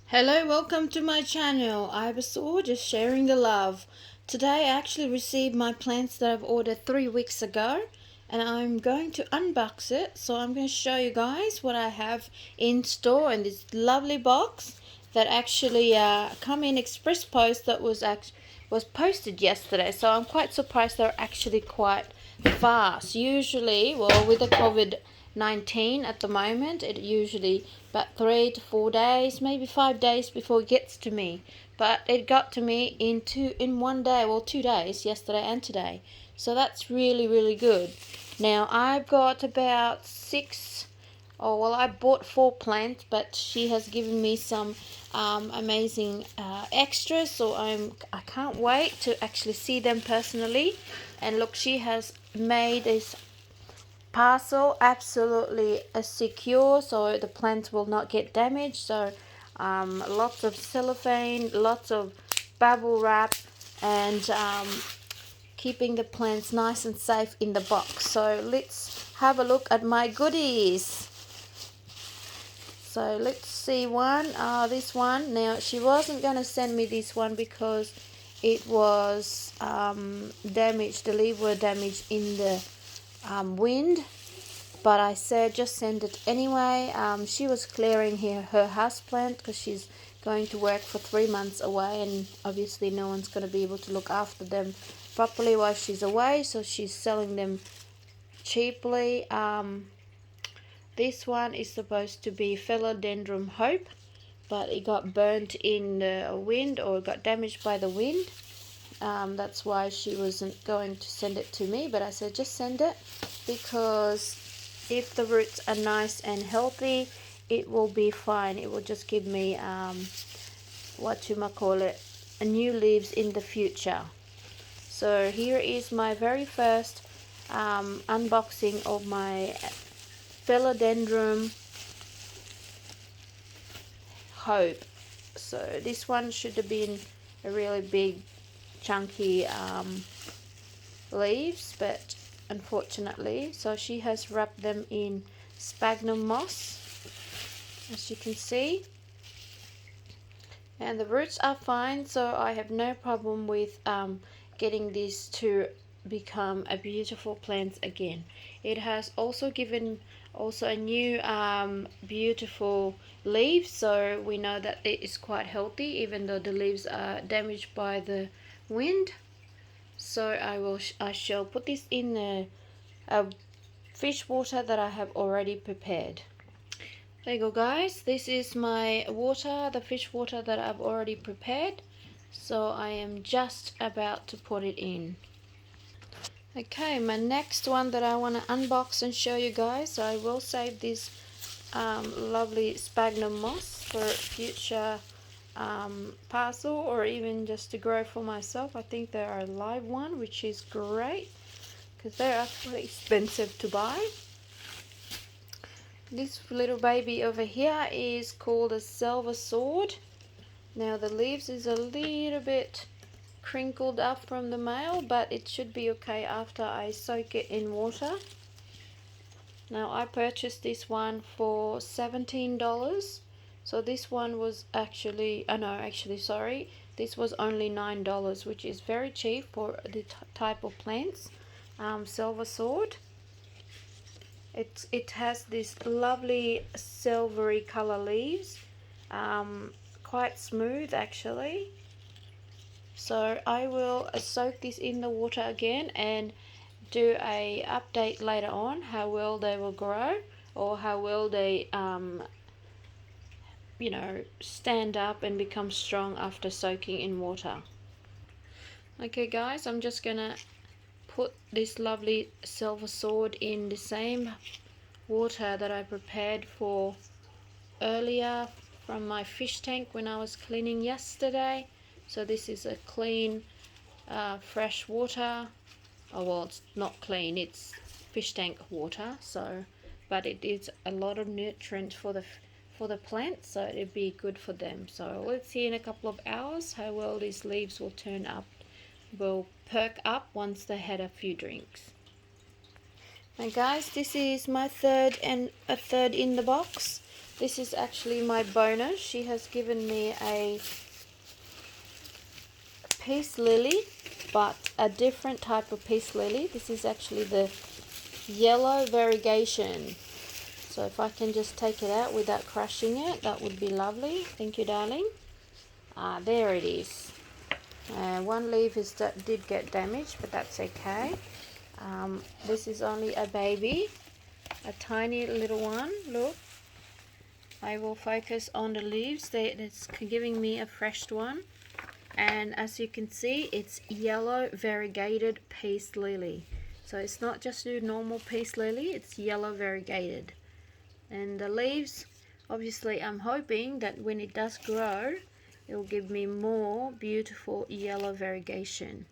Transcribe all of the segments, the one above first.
Hello, welcome to my channel. I'm just sharing the love. Today I actually received my plants that I've ordered 3 weeks ago and I'm going to unbox it. So I'm going to show you guys what I have in store in this lovely box that actually come in express post that was posted yesterday. So I'm quite surprised they're actually quite fast. Usually, well, with the COVID-19 at the moment, it usually about 3 to 4 days, maybe 5 days before it gets to me. But it got to me in one day, well, 2 days, yesterday and today. So that's really good. Now I've got about six. Oh well, I bought 4 plants, but she has given me some amazing extras, so I can't wait to actually see them personally. And look, she has made this parcel absolutely secure, so the plants will not get damaged. So lots of cellophane, lots of bubble wrap, and keeping the plants nice and safe in the box. So let's have a look at my goodies. So let's see one. This one. Now she wasn't going to send me this one because it was damaged. The leaves were damaged in the wind. But I said just send it anyway. She was clearing her house plant because she's going to work for 3 months away, and obviously no one's going to be able to look after them properly while she's away. So she's selling them cheaply. This one is supposed to be Philodendron Hope, but it got burnt in the wind, or got damaged by the wind. That's why she wasn't going to send it to me, but I said just send it, because if the roots are nice and healthy, it will be fine. It will just give me new leaves in the future. So here is my very first unboxing of my Philodendron Hope. So this one should have been a really big chunky leaves, but unfortunately, so she has wrapped them in sphagnum moss, as you can see, and the roots are fine, so I have no problem with getting this to become a beautiful plant again. It has also given a new beautiful leaves, so we know that it is quite healthy even though the leaves are damaged by the wind. So I shall put this in a fish water that I have already prepared. There you go, guys. This is my water, the fish water that I've already prepared. So I am just about to put it in. Okay, my next one that I want to unbox and show you guys. So I will save this lovely sphagnum moss for future parcel, or even just to grow for myself. I think they are a live one, which is great because they're actually expensive to buy. This little baby over here is called a silver sword. Now the leaves is a little bit crinkled up from the male, but it should be okay after I soak it in water. Now I purchased this one for $17. So this one was actually, sorry, this was only $9, which is very cheap for the type of plants. Silver sword. It has this lovely silvery color leaves, quite smooth actually. So I will soak this in the water again and do a update later on how well they will grow, or how well they stand up and become strong after soaking in water. Okay guys, I'm just gonna put this lovely silver sword in the same water that I prepared for earlier from my fish tank when I was cleaning yesterday. So this is a clean fresh water. Oh well, it's not clean, it's fish tank water, so but it is a lot of nutrients for the plants, so it'd be good for them. So let's see in a couple of hours how well these leaves will perk up once they had a few drinks. Now guys, this is my third in the box. This is actually my bonus. She has given me a peace lily, but a different type of peace lily. This is actually the yellow variegation. So if I can just take it out without crushing it, that would be lovely. Thank you, darling. There it is. One leaf did get damaged, but that's okay. This is only a baby, a tiny little one. Look, I will focus on the leaves. It's giving me a fresh one. And as you can see, it's yellow variegated peace lily. So it's not just your normal peace lily, it's yellow variegated. And the leaves, obviously I'm hoping that when it does grow, it will give me more beautiful yellow variegation.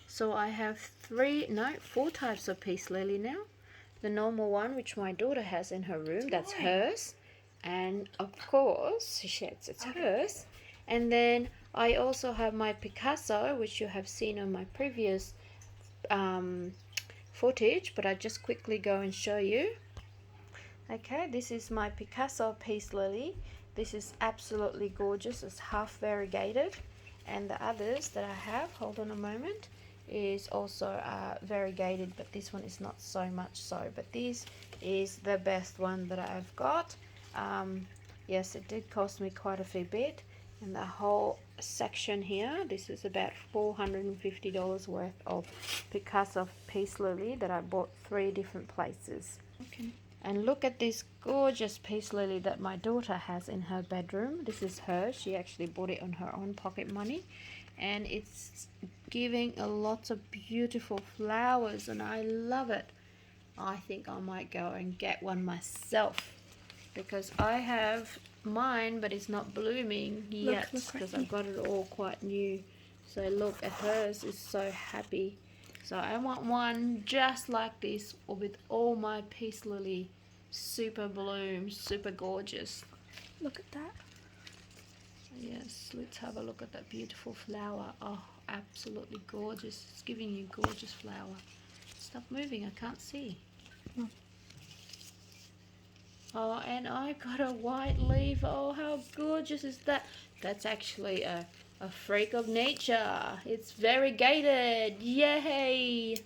So I have four types of peace lily now. The normal one, which my daughter has in her room, that's hers. And of course, it's hers. And then I also have my Picasso, which you have seen on my previous footage, but I just quickly go and show you. Okay, this is my Picasso peace lily. This is absolutely gorgeous. It's half variegated. And the others that I have, hold on a moment, is also variegated, but this one is not so much so. But this is the best one that I've got. Yes, it did cost me quite a fair bit. And the whole section here, this is about $450 worth of Picasso peace lily that I bought 3 different places. Okay. And look at this gorgeous peace lily that my daughter has in her bedroom. This is hers. She actually bought it on her own pocket money. And it's giving a lots of beautiful flowers and I love it. I think I might go and get one myself because I have mine, but it's not blooming yet because I've got it all quite new. So look at hers, is so happy. So I want one just like this, or with all my peace lily super bloom, super gorgeous. Look at that. Yes, let's have a look at that beautiful flower. Oh, absolutely gorgeous. It's giving you gorgeous flower. Stop moving, I can't see. Oh, and I got a white leaf. Oh, how gorgeous is that? That's actually a freak of nature. It's variegated. Yay!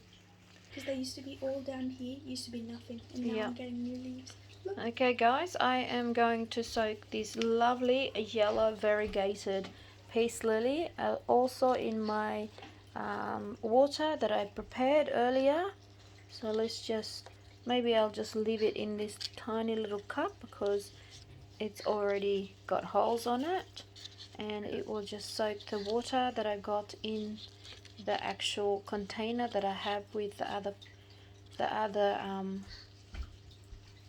Because they used to be all down here, used to be nothing, and now I'm getting new leaves. Look. Okay guys, I am going to soak this lovely yellow variegated peace lily also in my water that I prepared earlier. So let's just, maybe I'll just leave it in this tiny little cup because it's already got holes on it, and it will just soak the water that I got in the actual container that I have with the other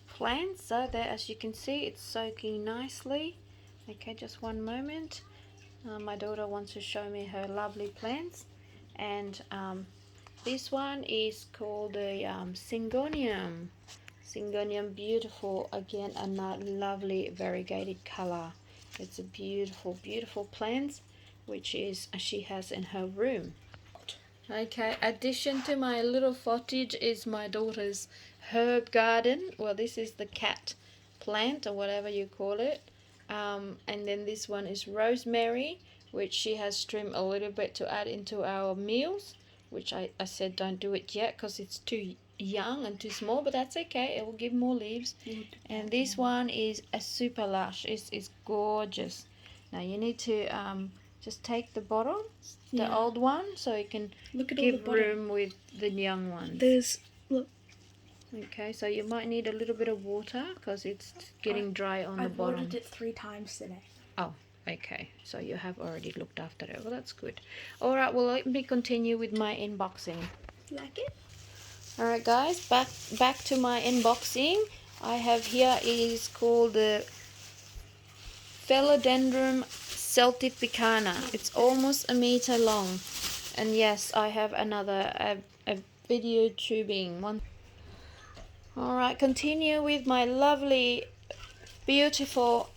plants. So there, as you can see, it's soaking nicely. Okay, just one moment. My daughter wants to show me her lovely plants, and this one is called the Syngonium. Syngonium, beautiful, again another lovely variegated color. It's a beautiful, beautiful plant which is she has in her room. Okay, addition to my little footage is my daughter's herb garden. Well, this is the cat plant or whatever you call it. And then this one is rosemary, which she has trimmed a little bit to add into our meals, which I said don't do it yet because it's too young and too small, but that's okay, it will give more leaves. And this one is a super lush. It's gorgeous. Now you need to just take the bottom, the old one, so you can give room with the young ones. Look. Okay, so you might need a little bit of water because it's getting dry on the bottom. I watered it 3 times today. Oh, okay. So you have already looked after it. Well, that's good. All right, well, let me continue with my unboxing. Like it? All right, guys, back to my unboxing. I have here is called the Philodendron Siltipecana. It's almost a meter long. And yes, I have another a video tubing one. Alright, continue with my lovely, beautiful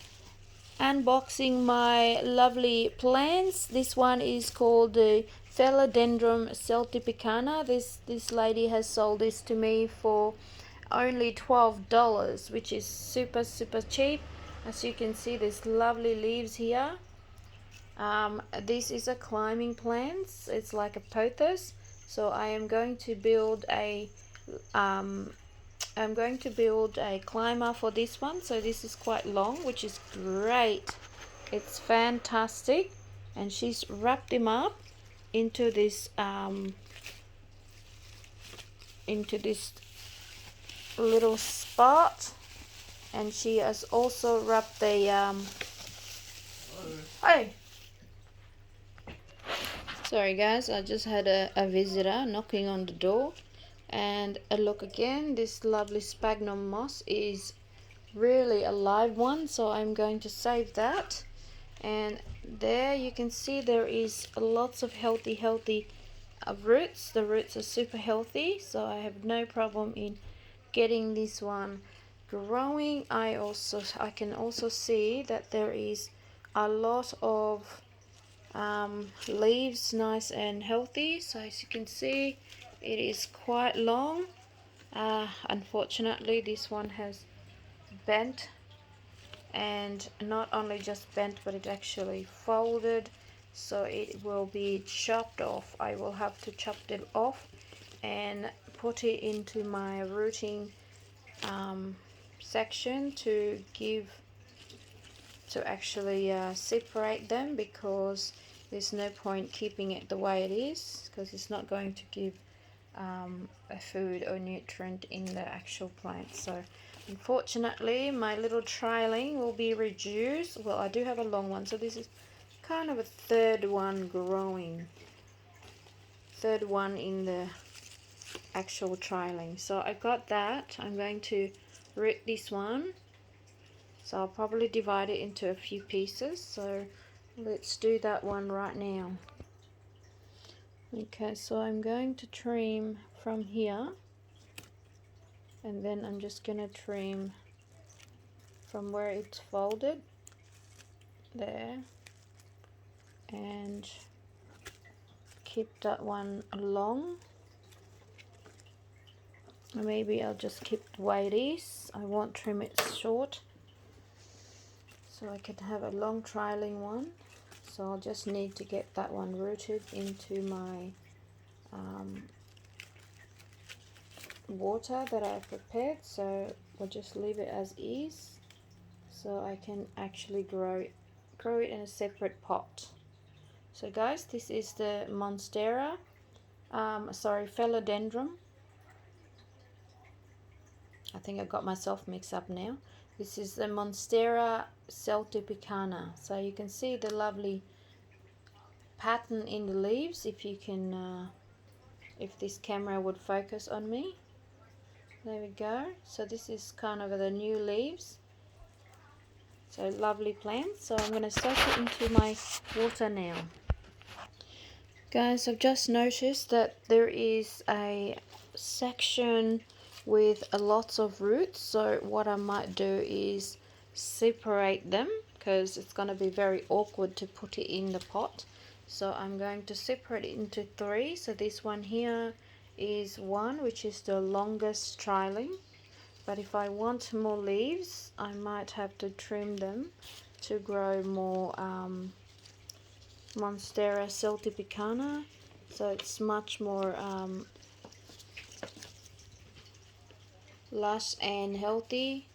unboxing my lovely plants. This one is called the Philodendron Siltipecana. This lady has sold this to me for only $12, which is super cheap. As you can see, there's lovely leaves here. This is a climbing plant. It's like a pothos. So I am going to build a climber for this one. So this is quite long, which is great. It's fantastic. And she's wrapped him up into this little spot, and she has also wrapped the hey, sorry guys, I just had a visitor knocking on the door. And look again, this lovely sphagnum moss is really a live one, so I'm going to save that. And there you can see there is lots of healthy roots. The roots are super healthy, so I have no problem in getting this one growing. I can also see that there is a lot of leaves, nice and healthy. So as you can see, it is quite long. Unfortunately, this one has bent, and not only just bent, but it actually folded, so it will be chopped off. I will have to chop it off and put it into my rooting section to actually separate them, because there's no point keeping it the way it is, because it's not going to give a food or nutrient in the actual plant. So unfortunately my little trailing will be reduced. Well, I do have a long one, so this is kind of a third one growing, third one in the actual trailing. So I got that. I'm going to root this one, so I'll probably divide it into a few pieces. So let's do that one right now. Okay, so I'm going to trim from here, and then I'm just gonna trim from where it's folded there, and keep that one long. Maybe I'll just keep the way it is. I won't trim it short, so I can have a long trailing one. So I'll just need to get that one rooted into my water that I've prepared. So I'll just leave it as is, so I can actually grow it in a separate pot. So guys, this is the Monstera, Philodendron. I think I got myself mixed up now. This is the Monstera Siltipecana. So you can see the lovely pattern in the leaves, if you can, if this camera would focus on me. There we go. So this is kind of the new leaves. So lovely plants. So I'm going to soak it into my water now. Guys, I've just noticed that there is a section with lots of roots, so what I might do is separate them, because it's going to be very awkward to put it in the pot. So I'm going to separate it into three. So this one here is one, which is the longest trailing, but if I want more leaves, I might have to trim them to grow more Monstera Siltipecana, so it's much more lush and healthy.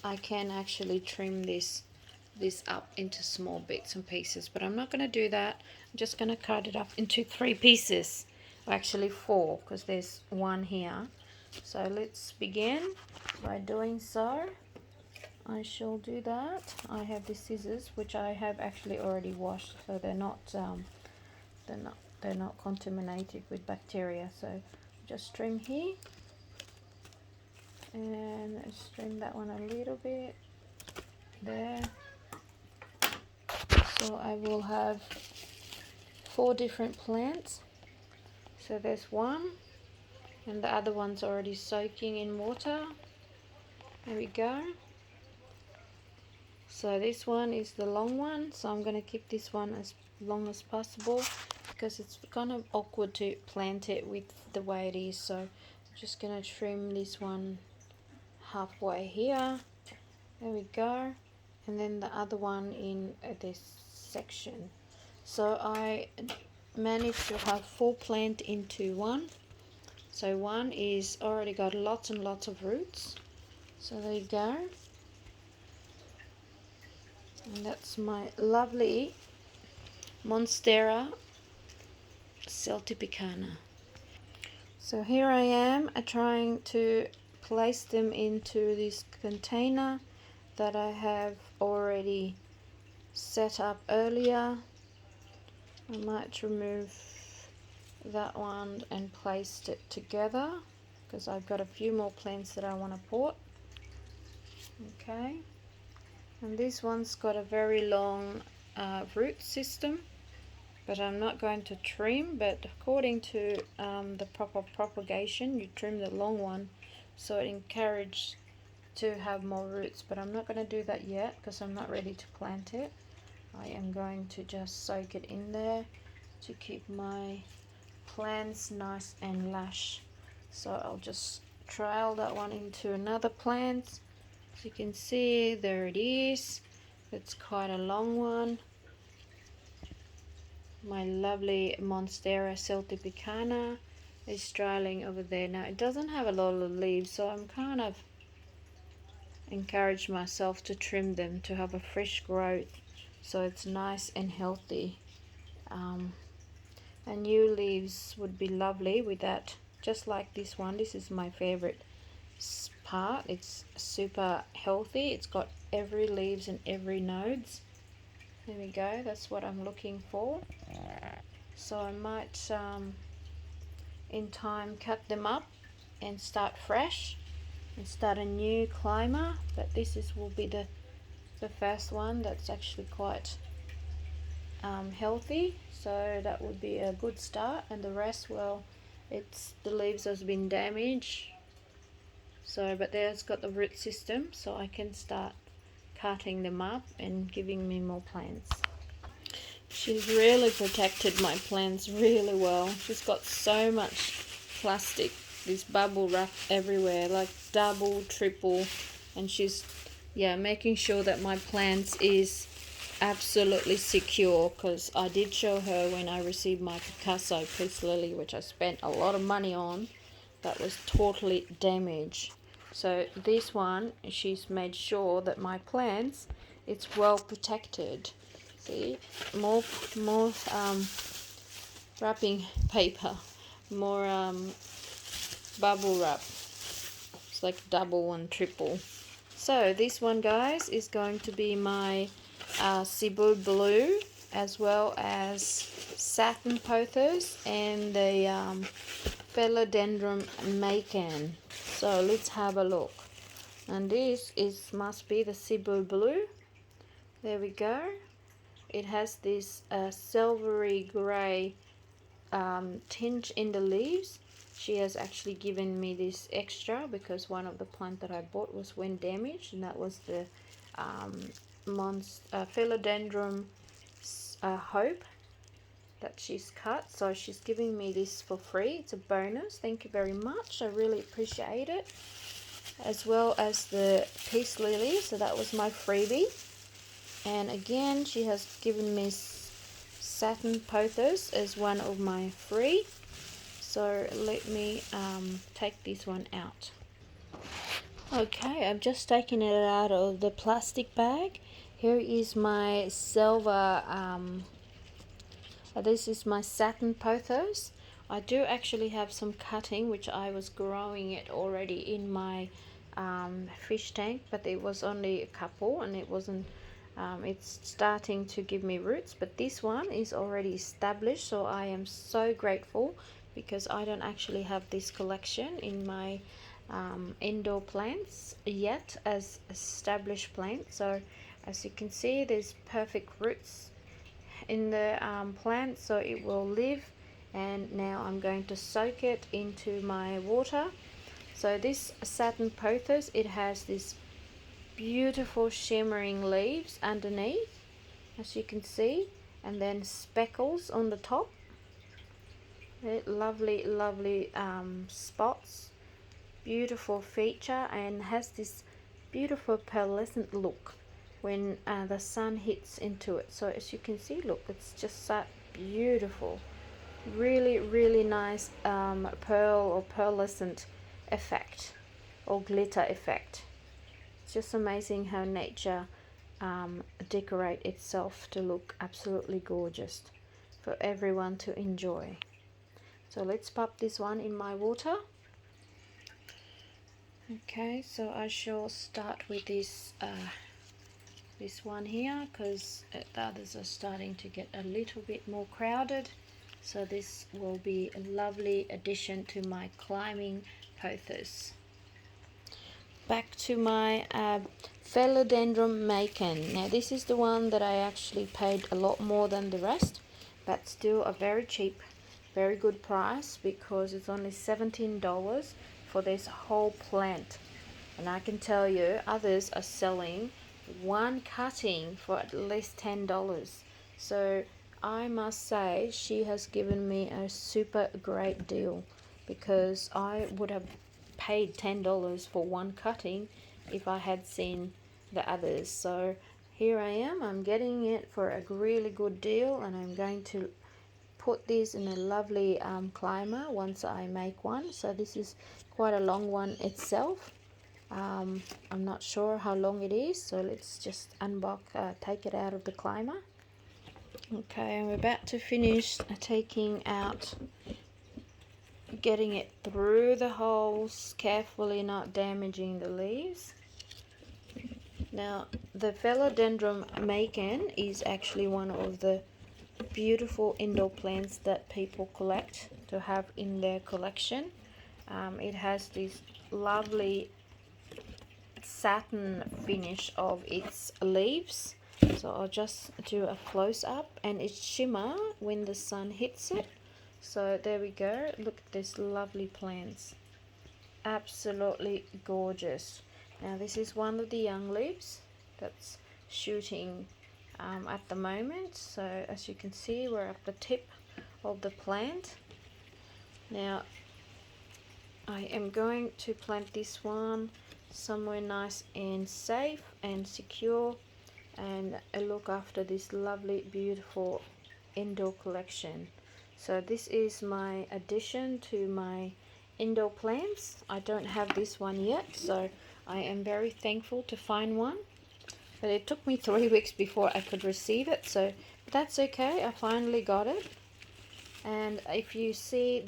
I can actually trim this up into small bits and pieces, but I'm not going to do that. I'm just going to cut it up into 3 pieces, or actually 4, because there's one here. So let's begin by doing so. I shall do that. I have the scissors, which I have actually already washed, so they're not contaminated with bacteria. So just trim here, and let's trim that one a little bit there. So I will have 4 different plants. So there's one, and the other one's already soaking in water. There we go. So this one is the long one, so I'm going to keep this one as long as possible, because it's kind of awkward to plant it with the way it is. So I'm just going to trim this one halfway here. There we go. and then the other one in this section. So I managed to have 4 plants into one. So one is already got lots and lots of roots. So there you go. And that's my lovely Monstera Siltipecana. So here I am trying to place them into this container that I have already set up earlier. I might remove that one and place it together because I've got a few more plants that I want to pot. Okay, and this one's got a very long root system, but I'm not going to trim, but according to the proper propagation, you trim the long one so it encourages to have more roots, but I'm not going to do that yet because I'm not ready to plant it. I am going to just soak it in there to keep my plants nice and lush. So I'll just trail that one into another plant. As you can see, there it is. It's quite a long one. My lovely Monstera Siltipecana is trailing over there. Now it doesn't have a lot of leaves, so I'm kind of encourage myself to trim them to have a fresh growth so it's nice and healthy. And new leaves would be lovely with that, just like this one. This is my favorite part. It's super healthy. It's got every leaves and every nodes. There we go. That's what I'm looking for. So I might in time cut them up and start fresh and start a new climber, but this will be the first one that's actually quite healthy, so that would be a good start. And the rest, well, it's the leaves has been damaged, so but there's got the root system, so I can start cutting them up and giving me more plants. She's really protected my plants really well. She's got so much plastic, this bubble wrap everywhere, like double, triple, and she's making sure that my plants is absolutely secure, because I did show her when I received my Picasso Peace Lily, which I spent a lot of money on, that was totally damaged. So this one, she's made sure that my plants, it's well protected. See, more wrapping paper, more bubble wrap. It's like double and triple. So this one, guys, is going to be my Cebu blue, as well as Satin Pothos and the Philodendron Macan. So let's have a look. And this must be the Cebu blue. There we go. It has this silvery grey tinge in the leaves. She has actually given me this extra because one of the plant that I bought went damaged, and that was the Philodendron Hope that she's cut. So she's giving me this for free. It's a bonus. Thank you very much. I really appreciate it. As well as the Peace Lily. So that was my freebie. And again, she has given me Satin Pothos as one of my free. So let me take this one out. Okay, I've just taken it out of the plastic bag. Here is my silver, this is my Satin Pothos. I do actually have some cutting, which I was growing it already in my fish tank, but it was only a couple, and it wasn't, it's starting to give me roots, but this one is already established, so I am so grateful, because I don't actually have this collection in my indoor plants yet as established plants. So as you can see, there's perfect roots in the plant, so it will live. And now I'm going to soak it into my water. So this Satin Pothos, it has this beautiful shimmering leaves underneath, as you can see, and then speckles on the top. Lovely spots, beautiful feature, and has this beautiful pearlescent look. when the sun hits into it. So as you can see, look, it's just that beautiful, really really nice pearl or pearlescent effect or glitter effect. It's just amazing how nature decorate itself to look absolutely gorgeous for everyone to enjoy. So let's pop this one in my water. Okay, so I shall start with this one here, because the others are starting to get a little bit more crowded. So this will be a lovely addition to my climbing pothos. Back to my Philodendron Macon. Now this is the one that I actually paid a lot more than the rest, but still a very cheap, very good price, because it's only $17 for this whole plant. And I can tell you others are selling one cutting for at least $10. So I must say she has given me a super great deal, because I would have paid $10 for one cutting if I had seen the others. So here I am, I'm getting it for a really good deal, and I'm going to put this in a lovely climber once I make one. So this is quite a long one itself. I'm not sure how long it is, so let's just take it out of the climber. Okay, I'm about to finish taking out, getting it through the holes, carefully not damaging the leaves. Now the Philodendron Macon is actually one of the beautiful indoor plants that people collect to have in their collection. It has this lovely satin finish of its leaves, so I'll just do a close-up, and it shimmer when the sun hits it. So there we go, look at these lovely plants, absolutely gorgeous. Now this is one of the young leaves that's shooting at the moment. So as you can see, we're at the tip of the plant. Now I am going to plant this one somewhere nice and safe and secure, and look after this lovely beautiful indoor collection. So this is my addition to my indoor plants. I don't have this one yet, so I am very thankful to find one, but it took me 3 weeks before I could receive it, so that's okay. I finally got it. And if you see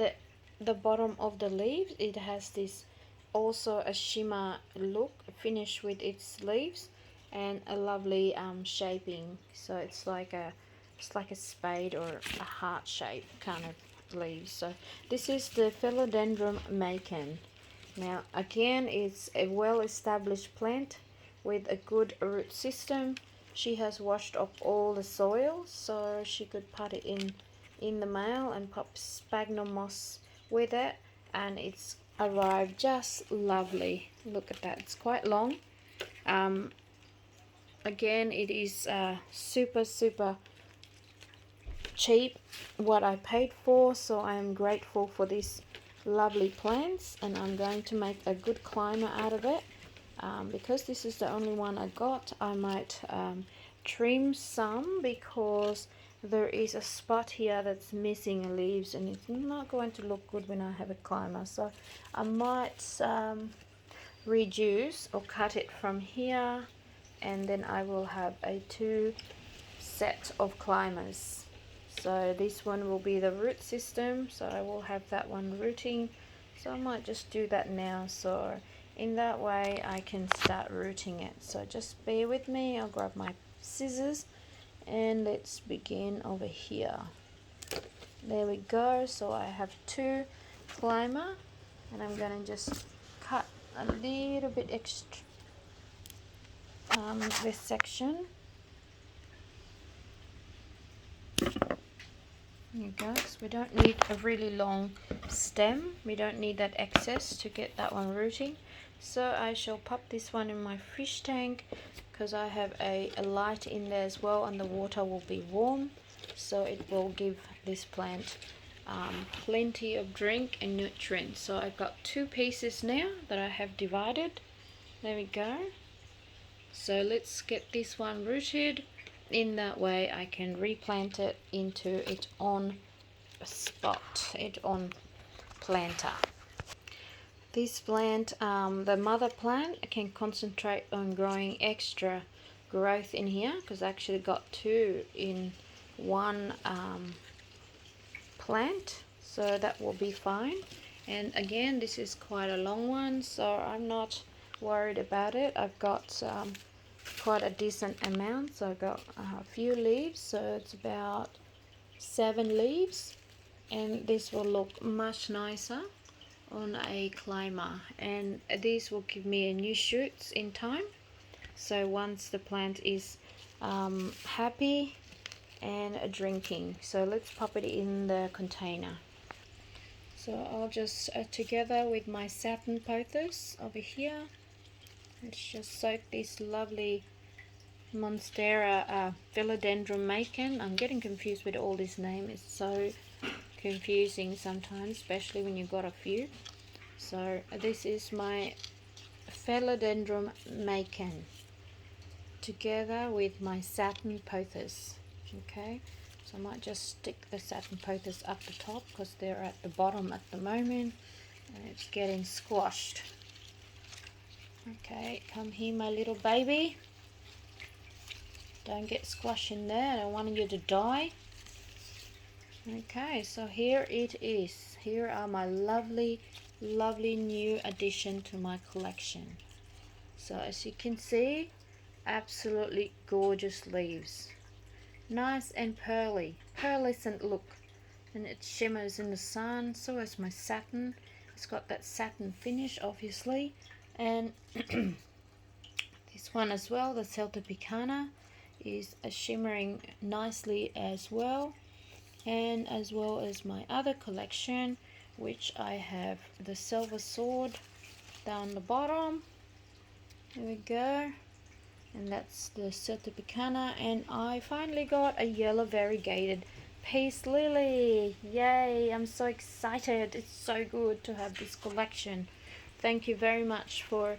the bottom of the leaves, it has this also a shimmer look finish with its leaves, and a lovely shaping. So it's like a spade or a heart shape kind of leaves. So this is the Philodendron Macon. Now again, it's a well-established plant with a good root system. She has washed off all the soil, so she could put it in the mail and pop sphagnum moss with it, and it's arrived just lovely. Look at that, it's quite long. Again, it is super cheap what I paid for, so I am grateful for these lovely plants, and I'm going to make a good climber out of it. Because this is the only one I got, I might trim some, because there is a spot here that's missing leaves, and it's not going to look good when I have a climber. So I might reduce or cut it from here, and then I will have a 2 set of climbers. So this one will be the root system, so I will have that one rooting. So I might just do that now, so in that way I can start rooting it. So just bear with me, I'll grab my scissors and let's begin over here. There we go. So I have 2 climber, and I'm gonna just cut a little bit extra this section. There you go. So we don't need a really long stem, we don't need that excess to get that one rooting. So I shall pop this one in my fish tank, because I have a light in there as well, and the water will be warm, so it will give this plant plenty of drink and nutrients. So I've got 2 pieces now that I have divided. There we go. So let's get this one rooted. In that way I can replant it into its own spot, its own planter. This plant, the mother plant, can concentrate on growing extra growth in here, because I actually got two in one plant, so that will be fine. And again, this is quite a long one, so I'm not worried about it. I've got quite a decent amount, so I've got a few leaves, so it's about 7 leaves, and this will look much nicer on a climber, and these will give me a new shoots in time. So once the plant is happy and drinking, so let's pop it in the container. So I'll just together with my Satin Pothos over here, let's just soak this lovely Monstera Philodendron Macon. I'm getting confused with all this name, it's so confusing sometimes, especially when you've got a few. So this is my Philodendron Macon together with my Satin Pothos. Okay, so I might just stick the Satin Pothos up the top because they're at the bottom at the moment and it's getting squashed. Okay, come here my little baby. Don't get squashed in there, I don't want you to die. Okay, so here it is. Here are my lovely new addition to my collection. So as you can see, absolutely gorgeous leaves, nice and pearlescent look, and it shimmers in the sun. So is my satin. It's got that satin finish obviously, and this one as well, the Siltipecana, is shimmering nicely as well, and as well as my other collection, which I have the silver sword down the bottom. There we go, and that's the Siltipecana, and I finally got a yellow variegated peace lily. Yay, I'm so excited. It's so good to have this collection. Thank you very much for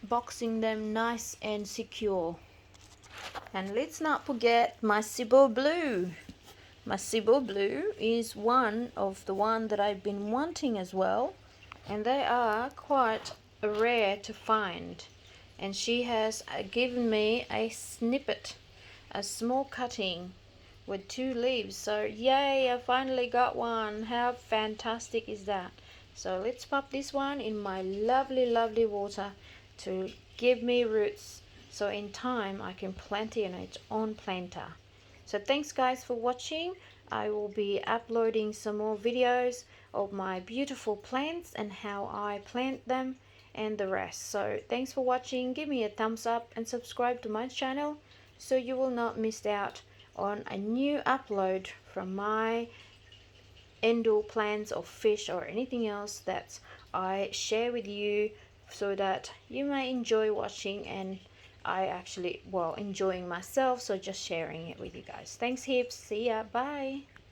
boxing them nice and secure. And let's not forget my Cebu blue. My Cebu blue is one of the one that I've been wanting as well, and they are quite rare to find. And she has given me a snippet, a small cutting with 2 leaves. So yay, I finally got one. How fantastic is that? So let's pop this one in my lovely water to give me roots, so in time I can plant it in its own planter. So thanks guys for watching. I will be uploading some more videos of my beautiful plants and how I plant them and the rest. So thanks for watching. Give me a thumbs up and subscribe to my channel so you will not miss out on a new upload from my indoor plants or fish or anything else that I share with you, so that you may enjoy watching, and I actually, well, enjoying myself, so just sharing it with you guys. Thanks heaps. See ya. Bye.